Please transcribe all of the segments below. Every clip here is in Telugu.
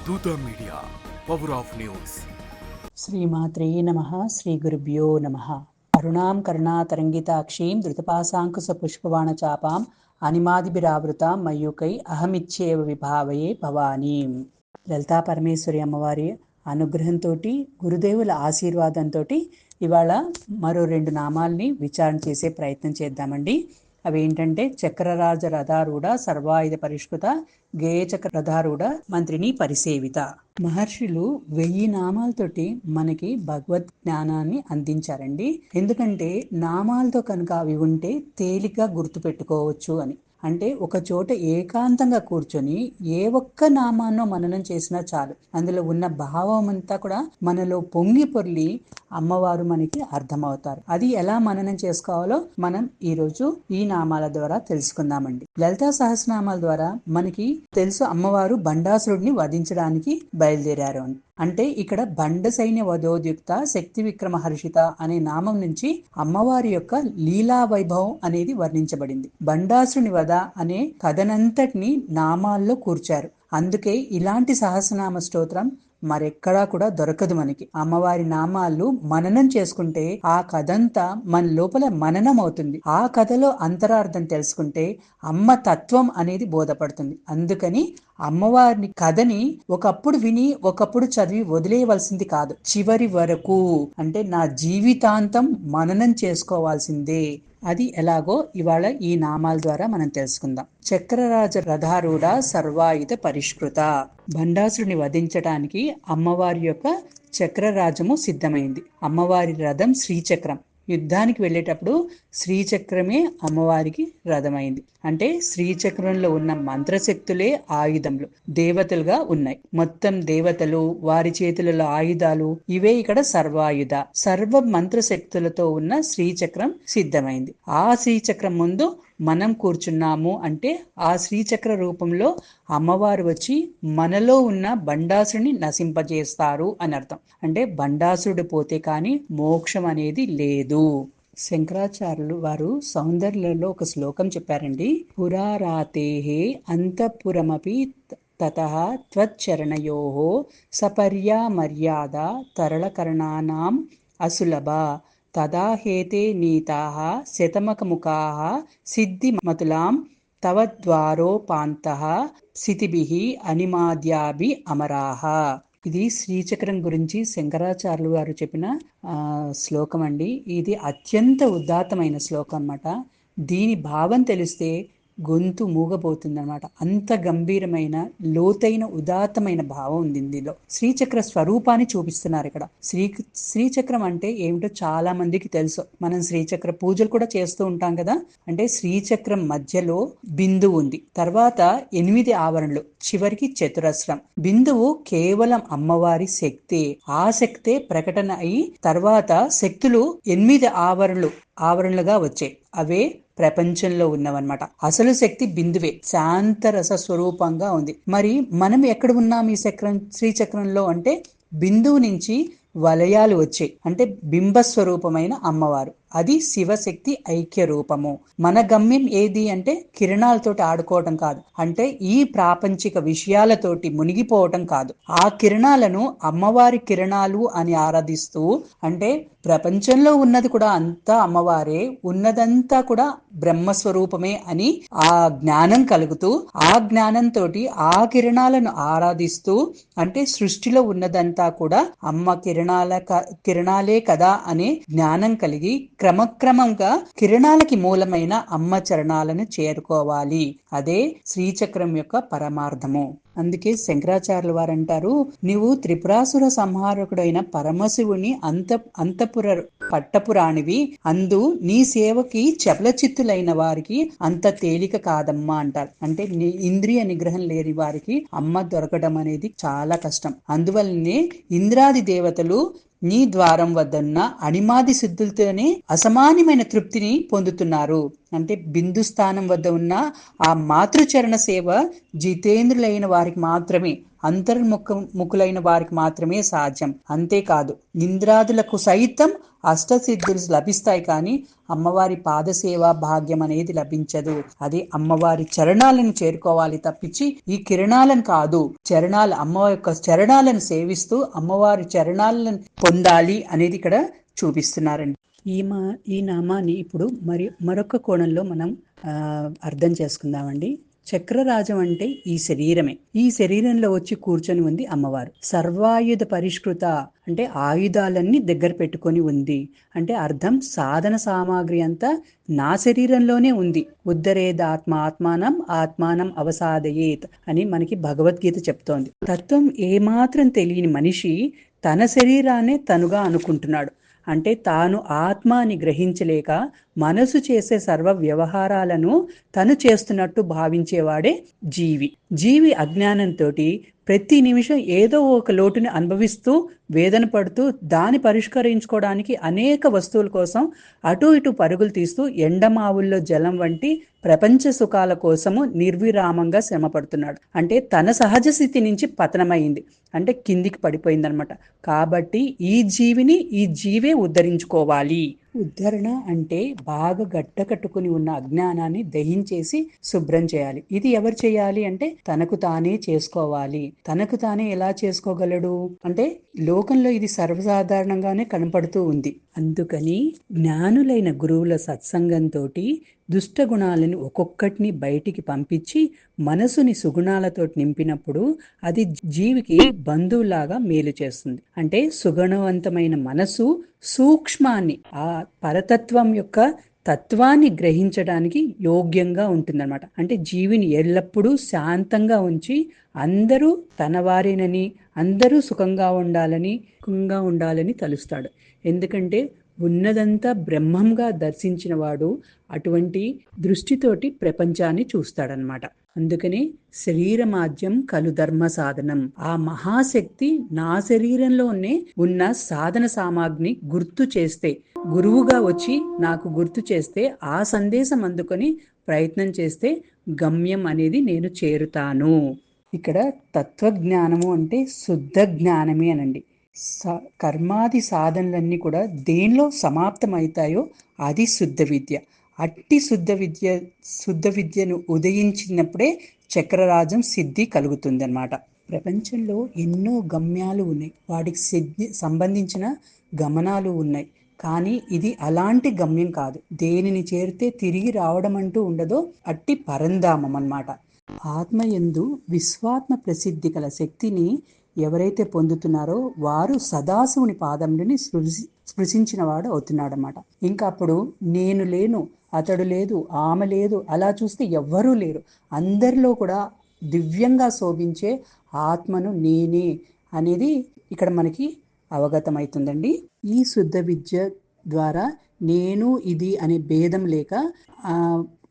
దూత మీడియా, పవర్ ఆఫ్ న్యూస్. శ్రీమాత్రే నమః. శ్రీ గురుభ్యో నమః. అరుణాం కరుణాతరంగితాక్షీం ధృతపాశాంకుశ పుష్పబాణ చాపాం అనిమాదిభిరావృతాం మయూకై అహమిచ్చేవ విభావయే భవానీం. లలితా పరమేశ్వరి అమ్మవారి అనుగ్రహంతో, గురుదేవుల ఆశీర్వాదంతో ఇవాళ మరో 2 నామాల్ని విచారణ చేసే ప్రయత్నం చేద్దామండి. అవి ఏంటంటే చక్రరాజ రథారూఢ సర్వాయుధ పరిష్కృత గేయచక్ర రథారూఢ మంత్రిని పరిసేవిత. మహర్షులు 1000 నామాలతోటి మనకి భగవద్ జ్ఞానాన్ని అందించారండి. ఎందుకంటే నామాలతో కనుక అవి ఉంటే తేలిగ్గా గుర్తుపెట్టుకోవచ్చు అని. అంటే ఒక చోట ఏకాంతంగా కూర్చొని ఏ ఒక్క నామాన్నో మననం చేసినా చాలు, అందులో ఉన్న భావం అంతా కూడా మనలో పొంగి పొర్లి అమ్మవారు మనకి అర్థమవుతారు. అది ఎలా మననం చేసుకోవాలో మనం ఈరోజు ఈ నామాల ద్వారా తెలుసుకుందామండి. లలితా సహస్రనామాల ద్వారా మనకి తెలుసు, అమ్మవారు బండాసురుడిని వధించడానికి బయలుదేరారు అని. అంటే ఇక్కడ బండ సైన్య వధోద్యుక్త శక్తి విక్రమ హర్షిత అనే నామం నుంచి అమ్మవారి యొక్క లీలా వైభవం అనేది వర్ణించబడింది. బండాసురుని వధ అనే కథనంతటిని నామాల్లో కూర్చారు. అందుకే ఇలాంటి సహస్రనామ స్తోత్రం మరెక్కడా కూడా దొరకదు మనకి. అమ్మవారి నామాలు మననం చేసుకుంటే ఆ కథంతా మన లోపల మననం అవుతుంది. ఆ కథలో అంతరార్థం తెలుసుకుంటే అమ్మ తత్వం అనేది బోధపడుతుంది. అందుకని అమ్మవారిని కథని ఒకప్పుడు విని ఒకప్పుడు చదివి వదిలేయవలసింది కాదు, చివరి వరకు అంటే నా జీవితాంతం మననం చేసుకోవాల్సిందే. అది ఎలాగో ఇవాళ ఈ నామాల ద్వారా మనం తెలుసుకుందాం. చక్రరాజ రథారూఢ సర్వాయుధ పరిష్కృత. బండాసురుని వధించడానికి అమ్మవారి యొక్క చక్రరాజము సిద్ధమైంది. అమ్మవారి రథం శ్రీచక్రం. యుద్ధానికి వెళ్ళేటప్పుడు శ్రీచక్రమే అమ్మవారికి రథమైంది. అంటే శ్రీచక్రంలో ఉన్న మంత్రశక్తులే ఆయుధములు, దేవతలుగా ఉన్నాయి. మొత్తం దేవతలు, వారి చేతులలో ఆయుధాలు, ఇవే ఇక్కడ సర్వాయుధ. సర్వ మంత్రశక్తులతో ఉన్న శ్రీచక్రం సిద్ధమైంది. ఆ శ్రీచక్రం ముందు మనం కూర్చున్నాము అంటే ఆ శ్రీచక్ర రూపంలో అమ్మవారు వచ్చి మనలో ఉన్న బండాసుని నశింపజేస్తారు అని అర్థం. అంటే బండాసుడు పోతే కానీ మోక్షం అనేది లేదు. శంకరాచార్యులు వారు సౌందర్యంలో ఒక శ్లోకం చెప్పారండి. పురారాతేహే అంతఃపురమపి తతః త్వచ్చరణయోః సపర్యా మర్యాద తరళకరణానాం అసులభ తదా హేతే నీతాః శతమకముఖాః సిద్ధిమతులాం తవ ద్వారోపాంతః సితిభిః అనిమాద్యాభి అమరాః. ఇది శ్రీచక్రం గురించి శంకరాచార్యులు వారు చెప్పిన శ్లోకం అండి. ఇది అత్యంత ఉదాత్తమైన శ్లోకం అన్నమాట. దీని భావం తెలిస్తే గొంతు మూగబోతుంది అనమాట. అంత గంభీరమైన లోతైన ఉదాత్తమైన భావం ఉంది ఇందులో. శ్రీచక్ర స్వరూపాన్ని చూపిస్తున్నారు ఇక్కడ. శ్రీచక్రం అంటే ఏమిటో చాలా మందికి తెలుసు. మనం శ్రీచక్ర పూజలు కూడా చేస్తూ ఉంటాం కదా. అంటే శ్రీచక్రం మధ్యలో బిందువు ఉంది, తర్వాత 8 ఆవరణలు, చివరికి చతురస్రం. బిందువు కేవలం అమ్మవారి శక్తే. ఆ శక్తే ప్రకటన అయి తర్వాత శక్తులు 8 ఆవరణలుగా వచ్చాయి. అవే ప్రపంచంలో ఉన్నవన్నమాట. అసలు శక్తి బిందువే, శాంతరస స్వరూపంగా ఉంది. మరి మనం ఎక్కడ ఉన్నాం ఈ శ్రీచక్రంలో అంటే బిందువు నుంచి వలయాలు వచ్చాయి. అంటే బింబస్వరూపమైన అమ్మవారు, అది శివశక్తి ఐక్య రూపము. మన గమ్యం ఏది అంటే కిరణాలతోటి ఆడుకోవటం కాదు, అంటే ఈ ప్రాపంచిక విషయాలతోటి మునిగిపోవటం కాదు. ఆ కిరణాలను అమ్మవారి కిరణాలు అని ఆరాధిస్తూ, అంటే ప్రపంచంలో ఉన్నది కూడా అంతా అమ్మవారే, ఉన్నదంతా కూడా బ్రహ్మస్వరూపమే అని ఆ జ్ఞానం కలుగుతూ, ఆ జ్ఞానంతో ఆ కిరణాలను ఆరాధిస్తూ, అంటే సృష్టిలో ఉన్నదంతా కూడా అమ్మ కిరణాలే కదా అనే జ్ఞానం కలిగి క్రమక్రమంగా కిరణాలకి మూలమైన అమ్మ చరణాలను చేరుకోవాలి. అదే శ్రీచక్రం యొక్క పరమార్థము. అందుకే శంకరాచార్యుల వారు అంటారు, నీవు త్రిపురాసుర సంహారకుడైన పరమశివుని అంతఃపుర పట్టపురాణివి, అందు నీ సేవకి చపలచిత్తులైన వారికి అంత తేలిక కాదమ్మా అంటారు. అంటే ఇంద్రియ నిగ్రహం లేని వారికి అమ్మ దొరకడం అనేది చాలా కష్టం. అందువల్లనే ఇంద్రాది దేవతలు నీ ద్వారం వద్దన్న అణిమాది సిద్ధులతోనే అసమానమైన తృప్తిని పొందుతున్నారు. అంటే బిందు స్థానం వద్ద ఉన్న ఆ మాతృచరణ సేవ జితేంద్రులైన వారికి మాత్రమే, అంతర్ముఖులైన వారికి మాత్రమే సాధ్యం. అంతేకాదు ఇంద్రాదులకు సైతం అష్టసిద్ధులు లభిస్తాయి, కానీ అమ్మవారి పాదసేవ భాగ్యం అనేది లభించదు. అది అమ్మవారి చరణాలను చేరుకోవాలి తప్పించి ఈ కిరణాలను కాదు. చరణాలు, అమ్మ యొక్క చరణాలను సేవిస్తూ అమ్మవారి చరణాలను పొందాలి అనేది ఇక్కడ చూపిస్తున్నారండి. ఈ నామాన్ని ఇప్పుడు మరొక కోణంలో మనం అర్థం చేసుకుందామండి. చక్రరాజం అంటే ఈ శరీరమే. ఈ శరీరంలో వచ్చి కూర్చొని ఉంది అమ్మవారు. సర్వాయుధ పరిష్కృత అంటే ఆయుధాలన్నీ దగ్గర పెట్టుకొని ఉంది అంటే అర్థం సాధన సామాగ్రి అంతా నా శరీరంలోనే ఉంది. ఆత్మానం ఆత్మానం అవసాదయేత్ అని మనకి భగవద్గీత చెప్తోంది. తత్వం ఏమాత్రం తెలియని మనిషి తన శరీరాన్ని తనుగా అనుకుంటున్నాడు. అంటే తాను ఆత్మ అని గ్రహించలేక మనసు చేసే సర్వ వ్యవహారాలను తను చేస్తున్నట్టు భావించేవాడే జీవి అజ్ఞానంతో ప్రతి నిమిషం ఏదో ఒక లోటుని అనుభవిస్తూ వేదన పడుతూ దాన్ని పరిష్కరించుకోవడానికి అనేక వస్తువుల కోసం అటు ఇటు పరుగులు తీస్తూ ఎండమావుల్లో జలం వంటి ప్రపంచ సుఖాల కోసము నిర్విరామంగా శ్రమ పడుతున్నాడు. అంటే తన సహజ స్థితి నుంచి పతనమైంది, అంటే కిందికి పడిపోయిందనమాట. కాబట్టి ఈ జీవే ఉద్ధరించుకోవాలి. ఉద్ధరణ అంటే బాగా గట్టకట్టుకుని ఉన్న అజ్ఞానాన్ని దహించేసి శుభ్రం చేయాలి. ఇది ఎవరు చేయాలి అంటే తనకు తానే చేసుకోవాలి. తనకు తానే ఎలా చేసుకోగలడు అంటే లోకంలో ఇది సర్వసాధారణంగానే కనపడుతూ ఉంది. అందుకని జ్ఞానులైన గురువుల సత్సంగంతో దుష్ట గుణాలను ఒక్కొక్కటిని బయటికి పంపించి మనసుని సుగుణాలతో నింపినప్పుడు అది జీవికి బంధువులాగా మేలు చేస్తుంది. అంటే సుగుణవంతమైన మనసు సూక్ష్మాన్ని, ఆ పరతత్వం యొక్క తత్వాన్ని గ్రహించడానికి యోగ్యంగా ఉంటుందన్నమాట. అంటే జీవిని ఎల్లప్పుడూ శాంతంగా ఉంచి అందరూ తన వారేనని, అందరూ సుఖంగా ఉండాలని తలుస్తాడు. ఎందుకంటే ఉన్నదంతా బ్రహ్మంగా దర్శించిన వాడు అటువంటి దృష్టితోటి ప్రపంచాన్ని చూస్తాడనమాట. అందుకనే శరీరమాద్యం కలు ధర్మ సాధనం. ఆ మహాశక్తి నా శరీరంలోనే ఉన్న సాధన సామాగ్రిని గుర్తు చేస్తే, గురువుగా వచ్చి నాకు గుర్తు చేస్తే, ఆ సందేశం అందుకొని ప్రయత్నం చేస్తే గమ్యం అనేది నేను చేరుతాను. ఇక్కడ తత్వజ్ఞానము అంటే శుద్ధ జ్ఞానమే అనండి. కర్మాది సాధనలన్నీ కూడా దేనిలో సమాప్తమవుతాయో అది శుద్ధ విద్య. అట్టి శుద్ధ విద్యను ఉదయించినప్పుడే చక్రరాజం సిద్ధి కలుగుతుంది అన్నమాట. ప్రపంచంలో ఎన్నో గమ్యాలు ఉన్నాయి, వాటికి సంబంధించిన గమనాలు ఉన్నాయి. కానీ ఇది అలాంటి గమ్యం కాదు. దేనిని చేరితే తిరిగి రావడం అంటూ ఉండదో అట్టి పరంధామం అన్నమాట. ఆత్మయందు విశ్వాత్మ ప్రసిద్ధి గల శక్తిని ఎవరైతే పొందుతున్నారో వారు సదాశివుని పాదములని స్పృశించిన వాడు అవుతున్నాడనమాట. ఇంకా అప్పుడు నేను లేను, అతడు లేదు, ఆమె లేదు, అలా చూస్తే ఎవ్వరూ లేరు. అందరిలో కూడా దివ్యంగా శోభించే ఆత్మను నేనే అనేది ఇక్కడ మనకి అవగతమవుతుందండి. ఈ శుద్ధ విద్య ద్వారా నేను ఇది అనే భేదం లేక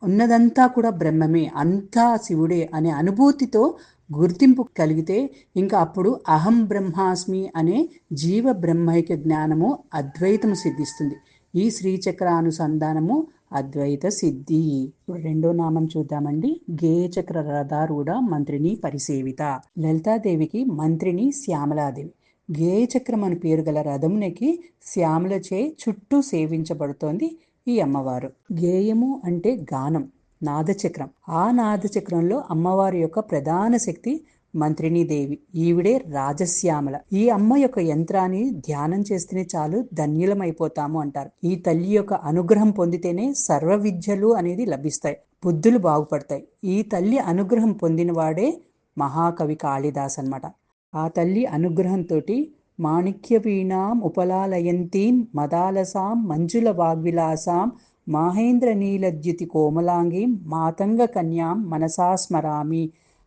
ఉన్నదంతా కూడా బ్రహ్మమే, అంతా శివుడే అనే అనుభూతితో గుర్తింపు కలిగితే ఇంకా అప్పుడు అహం బ్రహ్మాస్మి అనే జీవ బ్రహ్మైక్య జ్ఞానము అద్వైతము సిద్ధిస్తుంది. ఈ శ్రీచక్రానుసంధానము అద్వైత సిద్ధి. ఇప్పుడు రెండో నామం చూద్దామండి. గేయచక్ర రథారూఢ మంత్రిని పరిసేవిత. లలితాదేవికి మంత్రిని శ్యామలాదేవి. గేయచక్రం అని పేరు గల రథమునికి శ్యామలచే చుట్టూ సేవించబడుతోంది ఈ అమ్మవారు. గేయము అంటే గానం, నాదచక్రం. ఆ నాదచక్రంలో అమ్మవారి యొక్క ప్రధాన శక్తి మంత్రినీదేవి. ఈవిడే రాజశ్యామల. ఈ అమ్మ యొక్క యంత్రాన్ని ధ్యానం చేస్తేనే చాలు ధన్యులమైపోతాము అంటారు. ఈ తల్లి యొక్క అనుగ్రహం పొందితేనే సర్వ విద్యలు అనేది లభిస్తాయి, బుద్ధులు బాగుపడతాయి. ఈ తల్లి అనుగ్రహం పొందినవాడే మహాకవి కాళిదాస్ అన్నమాట. ఆ తల్లి అనుగ్రహంతో మాణిక్య వీణాం ఉపలాలయంతీం మదాలసాం మంజుల వాగ్విలాసాం మహేంద్ర నీలద్యుతి కోమలాంగీం మాతంగ కన్యాం మనసా స్మరామి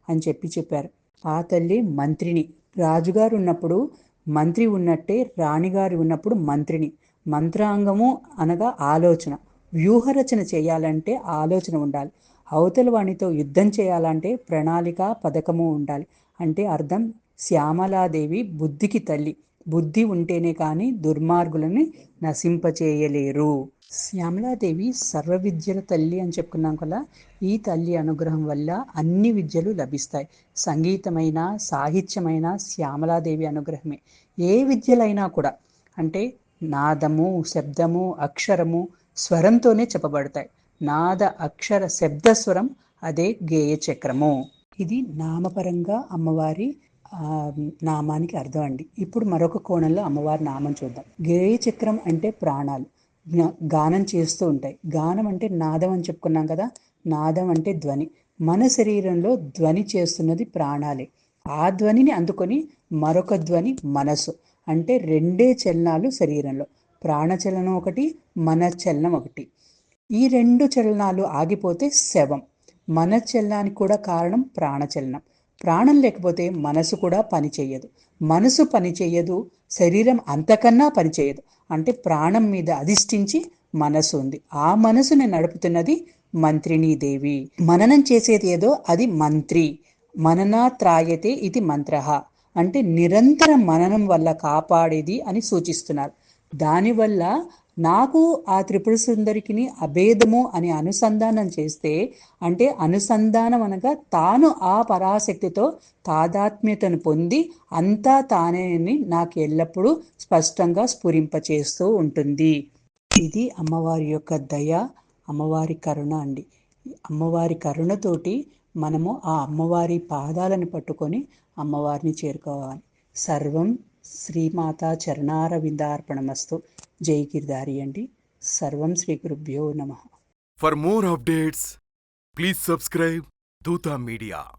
అని చెప్పారు. ఆ తల్లి మంత్రిని. రాజుగారు ఉన్నప్పుడు మంత్రి ఉన్నట్టే రాణిగారు ఉన్నప్పుడు మంత్రిని. మంత్రాంగము అనగా ఆలోచన. వ్యూహరచన చేయాలంటే ఆలోచన ఉండాలి. అవతల వాణితో యుద్ధం చేయాలంటే ప్రణాళిక పథకము ఉండాలి. అంటే అర్థం శ్యామలాదేవి బుద్ధికి తల్లి, బుద్ధి ఉంటేనే కానీ దుర్మార్గులని నశింపచేయలేరు. శ్యామలాదేవి సర్వ విద్యల తల్లి అని చెప్పుకున్నాం కదా. ఈ తల్లి అనుగ్రహం వల్ల అన్ని విద్యలు లభిస్తాయి. సంగీతమైన, సాహిత్యమైన శ్యామలాదేవి అనుగ్రహమే. ఏ విద్యలైనా కూడా అంటే నాదము, శబ్దము, అక్షరము, స్వరంతోనే చెప్పబడతాయి. నాద, అక్షర, శబ్ద, స్వరం అదే గేయ చక్రము. ఇది నామపరంగా అమ్మవారి నామానికి అర్థం అండి. ఇప్పుడు మరొక కోణంలో అమ్మవారి నామం చూద్దాం. గేయ చక్రం అంటే ప్రాణాలు గానం చేస్తూ ఉంటాయి. గానం అంటే నాదం అని చెప్పుకున్నాం కదా. నాదం అంటే ధ్వని. మన శరీరంలో ధ్వని చేస్తున్నది ప్రాణాలే. ఆ ధ్వనిని అందుకొని మరొక ధ్వని మనసు. అంటే రెండే చలనాలు శరీరంలో. ప్రాణచలనం ఒకటి, మన చలనం ఒకటి. ఈ రెండు చలనాలు ఆగిపోతే శవం. మన చలనానికి కూడా కారణం ప్రాణచలనం. ప్రాణం లేకపోతే మనసు కూడా పనిచేయదు. మనసు పనిచేయదు, శరీరం అంతకన్నా పనిచేయదు. అంటే ప్రాణం మీద అధిష్ఠించి మనసు ఉంది. ఆ మనసుని నడుపుతున్నది మంత్రిణీదేవి. మననం చేసేది ఏదో అది మంత్రి. మననాత్రాయతే ఇది మంత్రః. అంటే నిరంతర మననం వల్ల కాపాడేది అని సూచిస్తున్నారు. దానివల్ల నాకు ఆ త్రిపుర సుందరికిని అభేదము అని అనుసంధానం చేస్తే, అంటే అనుసంధానం అనగా తాను ఆ పరాశక్తితో తాదాత్మ్యతను పొంది అంతా తానే అని నాకు ఎల్లప్పుడూ స్పష్టంగా స్ఫురింపచేస్తూ ఉంటుంది. ఇది అమ్మవారి యొక్క దయ, అమ్మవారి కరుణ అండి. అమ్మవారి కరుణతోటి మనము ఆ అమ్మవారి పాదాలను పట్టుకొని అమ్మవారిని చేరుకోవాలి. సర్వం శ్రీమాత చరణారవిందార్పణమస్తు. జై గిరిధారి అండి. సర్వం శ్రీ గురుభ్యో నమః. For more updates, please subscribe Dutta Media.